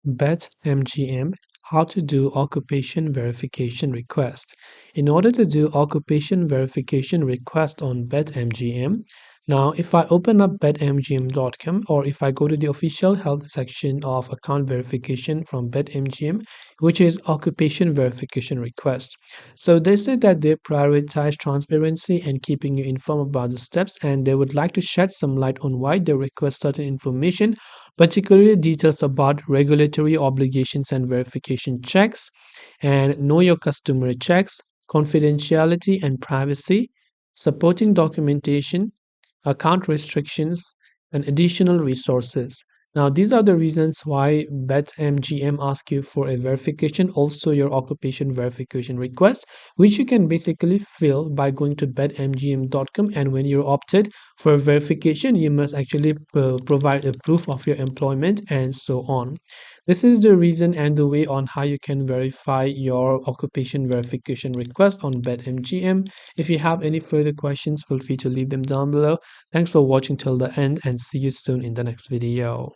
BetMGM, how to do occupation verification request. In order to do occupation verification request on BetMGM, now if I open up betmgm.com or if I go to the official health section of account verification from BetMGM, which is occupation verification request. So they say that they prioritize transparency and keeping you informed about the steps, and they would like to shed some light on why they request certain information, particularly details about regulatory obligations and verification checks, and know your customer checks, confidentiality and privacy, supporting documentation, account restrictions, and additional resources. Now, these are the reasons why BetMGM asks you for a verification, also your occupation verification request, which you can basically fill by going to betmgm.com. And when you're opted for verification, you must actually provide a proof of your employment and so on. This is the reason and the way on how you can verify your occupation verification request on BetMGM. If you have any further questions, feel free to leave them down below. Thanks for watching till the end and see you soon in the next video.